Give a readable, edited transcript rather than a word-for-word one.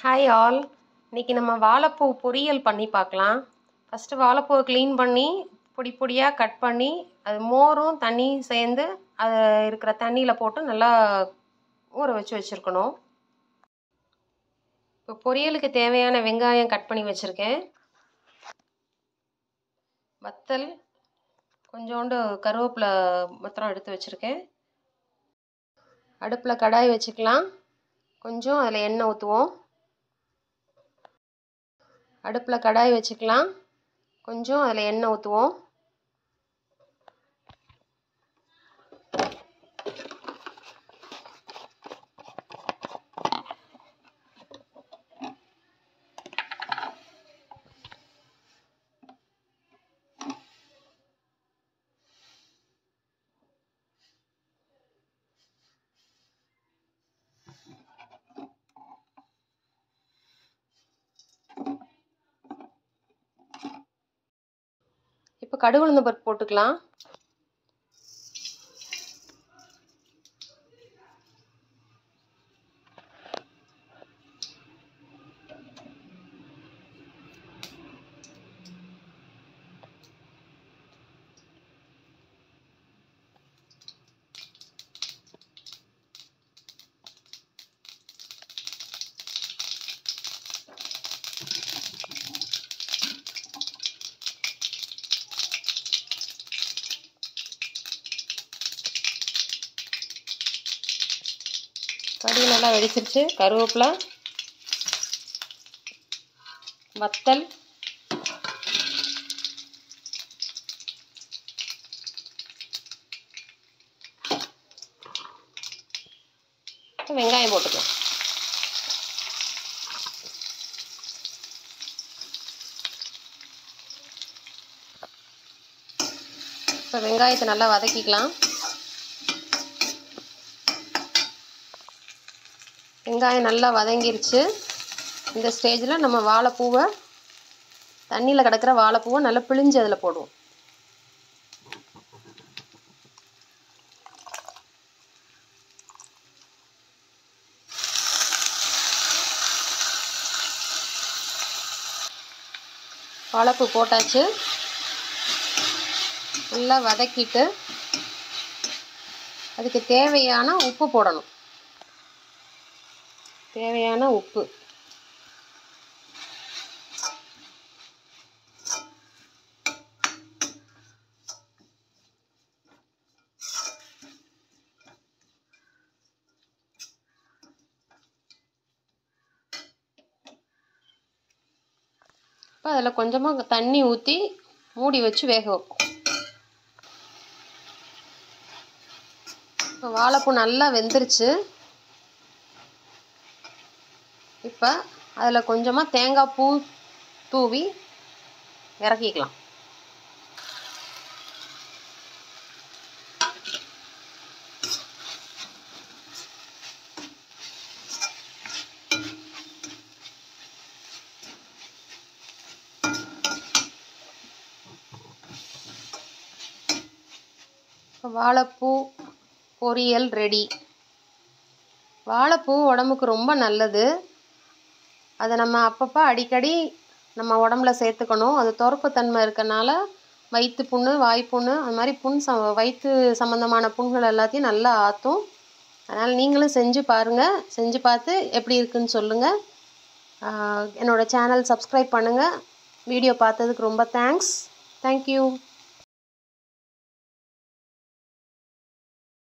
Hi all. இன்றைக்கி நம்ம வாழைப்பூ பொரியல் பண்ணி பார்க்கலாம். ஃபஸ்ட்டு வாழைப்பூவை க்ளீன் பண்ணி பொடி பொடியாக கட் பண்ணி அது மோரும் தண்ணியும் சேர்ந்து அது இருக்கிற தண்ணியில் போட்டு நல்லா ஊற வச்சுருக்கணும். இப்போ பொரியலுக்கு தேவையான வெங்காயம் கட் பண்ணி வச்சுருக்கேன். வத்தல், கொஞ்சோண்டு கருவேப்பிலை மாத்திரம் எடுத்து வச்சுருக்கேன். அடுப்பில் கடாய் வச்சுக்கலாம். கொஞ்சம் அதில் எண்ணெய் ஊற்றுவோம். அடுப்பில் கடாய் வச்சுக்கலாம். கொஞ்சம் அதில் எண்ணெய் ஊற்றுவோம். இப்போ கடுகு உளுந்தம் பருப்பு போட்டுக்கலாம். கடுகு நல்லா வெடிச்சிருச்சு. கருவேப்பிலை, வத்தல், வெங்காயம் போட்டுக்கலாம். இப்போ வெங்காயத்தை நல்லா வதக்கிக்கலாம். வெங்காயம் நல்லா வதங்கிருச்சு. இந்த ஸ்டேஜில் நம்ம வாழைப்பூவை, தண்ணியில் கிடக்கிற வாழைப்பூவை நல்லா பிழிஞ்சு அதில் போடுவோம். வாழைப்பூ போட்டாச்சு. நல்லா வதக்கிட்டு அதுக்கு தேவையான உப்பு போடணும். தேவையான உப்பு, இப்போ அதில் கொஞ்சமாக தண்ணி ஊற்றி மூடி வச்சு வேக வைப்போம். இப்போ வாழைப்பூ நல்லா வெந்துருச்சு. இப்போ அதில் கொஞ்சமாக தேங்காய் பூ தூவி இறக்கிக்கலாம். இப்போ வாழைப்பூ பொரியல் ரெடி. வாழைப்பூ உடம்புக்கு ரொம்ப நல்லது. அதை நம்ம அப்பப்போ அடிக்கடி நம்ம உடம்புல சேர்த்துக்கணும். அது துரப்புத்தன்மை இருக்கனால வயிற்று புண்ணு, வாய்ப்புண்ணு, அது மாதிரி வயிற்று சம்மந்தமான புண்கள் எல்லாத்தையும் நல்லா ஆற்றும். அதனால் நீங்களும் செஞ்சு பாருங்கள். செஞ்சு பார்த்து எப்படி இருக்குன்னு சொல்லுங்கள். என்னோடய சேனல் சப்ஸ்கிரைப் பண்ணுங்கள். வீடியோ பார்த்ததுக்கு ரொம்ப தேங்க்ஸ். தேங்க்யூ.